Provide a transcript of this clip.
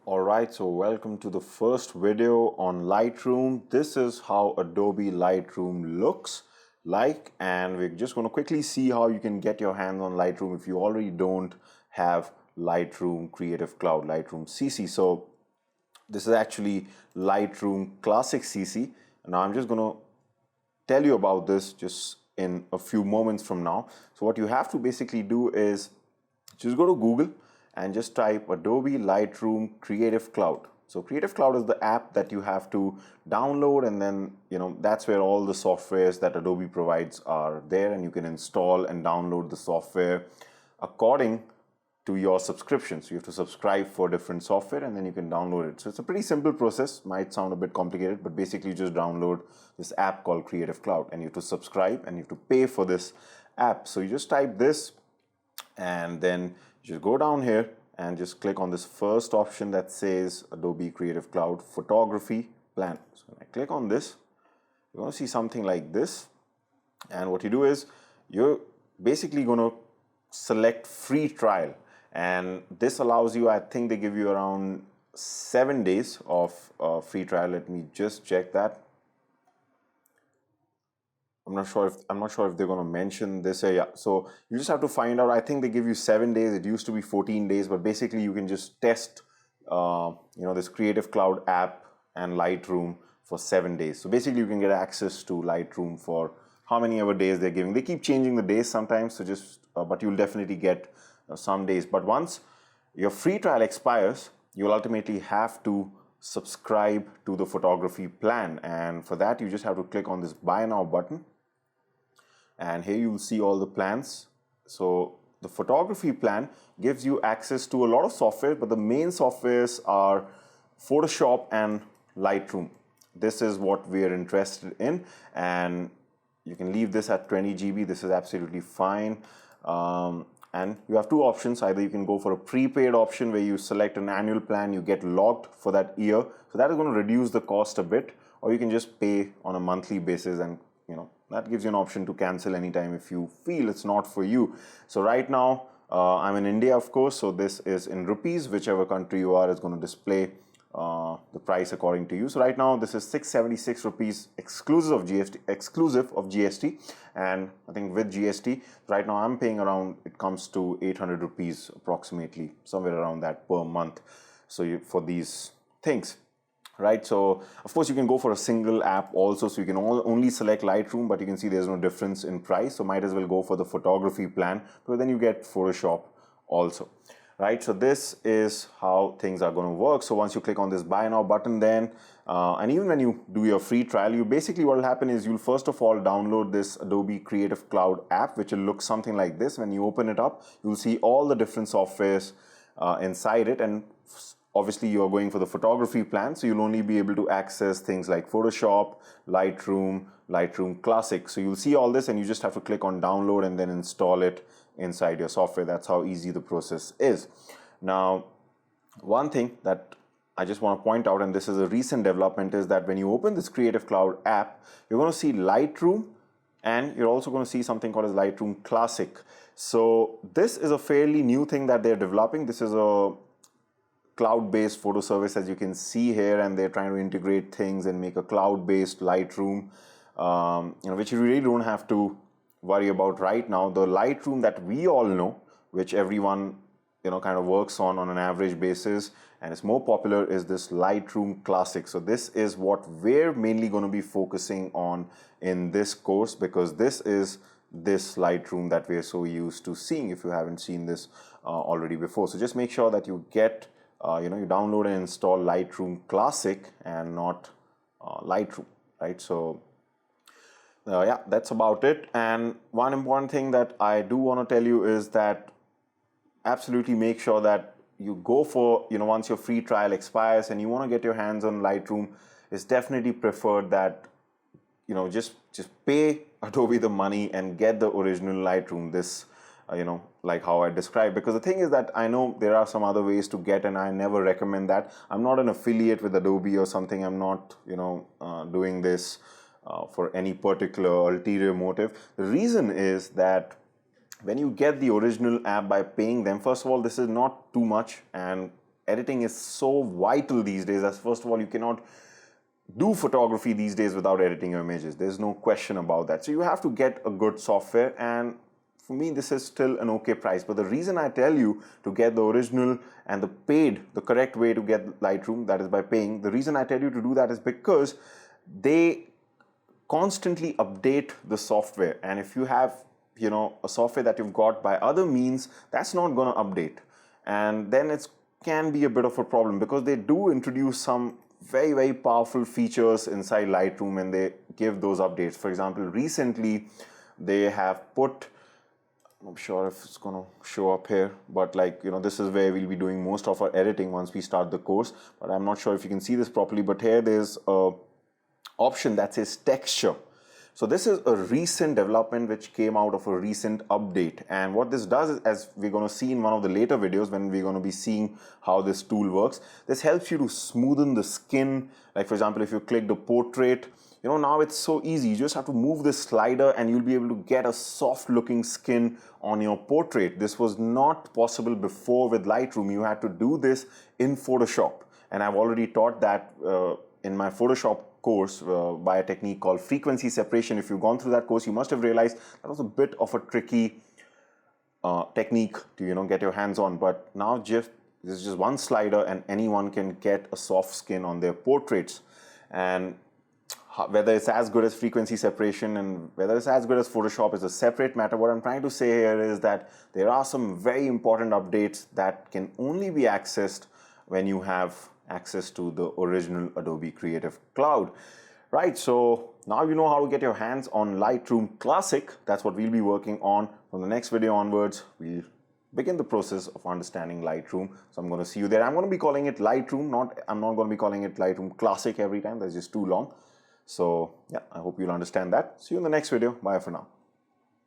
Alright, so welcome to the first video on Lightroom. This is how Adobe Lightroom looks like, and we're just going to quickly see how you can get your hands on Lightroom if you already don't have Lightroom Creative Cloud, Lightroom CC. So this is actually Lightroom Classic CC. Now I'm just going to tell you about this just in a few moments from now. So what you have to basically do is just go to Google and just type Adobe Lightroom Creative Cloud. So Creative Cloud is the app that you have to download, and then that's where all the softwares that Adobe provides are there, and you can install and download the software according to your subscription. So you have to subscribe for different software and then you can download it. So it's a pretty simple process, might sound a bit complicated, but basically you just download this app called Creative Cloud and you have to subscribe and you have to pay for this app. So you just type this and then you just go down here and just click on this first option that says Adobe Creative Cloud Photography Plan. So when I click on this, you're going to see something like this. And what you do is you're basically going to select free trial. And this allows you, I think they give you around 7 days of free trial. Let me just check that. I'm not sure if they're going to mention this. Yeah. So you just have to find out. I think they give you 7 days. It used to be 14 days, but basically you can just test, this Creative Cloud app and Lightroom for 7 days. So basically you can get access to Lightroom for how many ever days they're giving. They keep changing the days sometimes. So but you'll definitely get some days. But once your free trial expires, you'll ultimately have to subscribe to the photography plan. And for that, you just have to click on this Buy Now button. And here you'll see all the plans. So the photography plan gives you access to a lot of software, but the main softwares are Photoshop and Lightroom. This is what we are interested in, and you can leave this at 20 GB. This is absolutely fine. And you have two options. Either you can go for a prepaid option where you select an annual plan, you get logged for that year. So that is going to reduce the cost a bit, or you can just pay on a monthly basis, and that gives you an option to cancel anytime if you feel it's not for you. So right now I'm in India, of course, so this is in rupees. Whichever country you are is going to display the price according to you. So right now this is 676 rupees exclusive of GST, and I think with GST right now I'm paying around, it comes to 800 rupees approximately, somewhere around that per month. So for these things, right? So of course you can go for a single app also, so you can only select Lightroom, but you can see there's no difference in price, so might as well go for the photography plan, but then you get Photoshop also, right? So this is how things are going to work. So once you click on this Buy Now button, then and even when you do your free trial, you basically, what will happen is you'll first of all download this Adobe Creative Cloud app, which will look something like this. When you open it up, you'll see all the different softwares inside it, and obviously you're going for the photography plan, so you'll only be able to access things like Photoshop, Lightroom, Lightroom Classic. So you'll see all this and you just have to click on download and then install it inside your software. That's how easy the process is. Now, one thing that I just want to point out, and this is a recent development, is that when you open this Creative Cloud app, you're going to see Lightroom, and you're also going to see something called as Lightroom Classic. So this is a fairly new thing that they're developing. This is a cloud-based photo service, as you can see here, and they're trying to integrate things and make a cloud-based Lightroom, which you really don't have to worry about right now. The Lightroom that we all know, which everyone kind of works on an average basis, and it's more popular, is this Lightroom Classic. So this is what we're mainly going to be focusing on in this course, because this is this Lightroom that we're so used to seeing, if you haven't seen this already before. So just make sure that you get you download and install Lightroom Classic and not Lightroom, right? So yeah, that's about it. And one important thing that I do want to tell you is that absolutely make sure that you go for, once your free trial expires and you want to get your hands on Lightroom, it's definitely preferred that just pay Adobe the money and get the original Lightroom, this like how I described. Because the thing is that I know there are some other ways to get, and I never recommend that. I'm not an affiliate with Adobe or something. I'm not doing this for any particular ulterior motive. The reason is that when you get the original app by paying them, first of all, this is not too much, and editing is so vital these days. As first of all, you cannot do photography these days without editing your images. There's no question about that. So you have to get a good software, and for me this is still an okay price. But the reason I tell you to get the original and the paid, the correct way to get Lightroom, that is by paying, the reason I tell you to do that is because they constantly update the software, and if you have a software that you've got by other means, that's not going to update, and then it can be a bit of a problem, because they do introduce some very, very powerful features inside Lightroom and they give those updates. For example, recently they have put, I'm not sure if it's going to show up here, but this is where we'll be doing most of our editing once we start the course, but I'm not sure if you can see this properly, but here there's a option that says texture. So this is a recent development which came out of a recent update, and what this does is, as we're going to see in one of the later videos when we're going to be seeing how this tool works, this helps you to smoothen the skin. Like for example, if you click the portrait, now it's so easy. You just have to move this slider and you'll be able to get a soft looking skin on your portrait. This was not possible before with Lightroom. You had to do this in Photoshop, and I've already taught that in my Photoshop course by a technique called frequency separation. If you've gone through that course, you must have realized that was a bit of a tricky technique to get your hands on. But now this is just one slider and anyone can get a soft skin on their portraits. And whether it's as good as frequency separation and whether it's as good as Photoshop is a separate matter. What I'm trying to say here is that there are some very important updates that can only be accessed when you have access to the original Adobe Creative Cloud. Right, so now you know how to get your hands on Lightroom Classic. That's what we'll be working on. From the next video onwards, we'll begin the process of understanding Lightroom. So I'm going to see you there. I'm going to be calling it Lightroom, I'm not going to be calling it Lightroom Classic every time. That's just too long. So yeah, I hope you'll understand that. See you in the next video. Bye for now.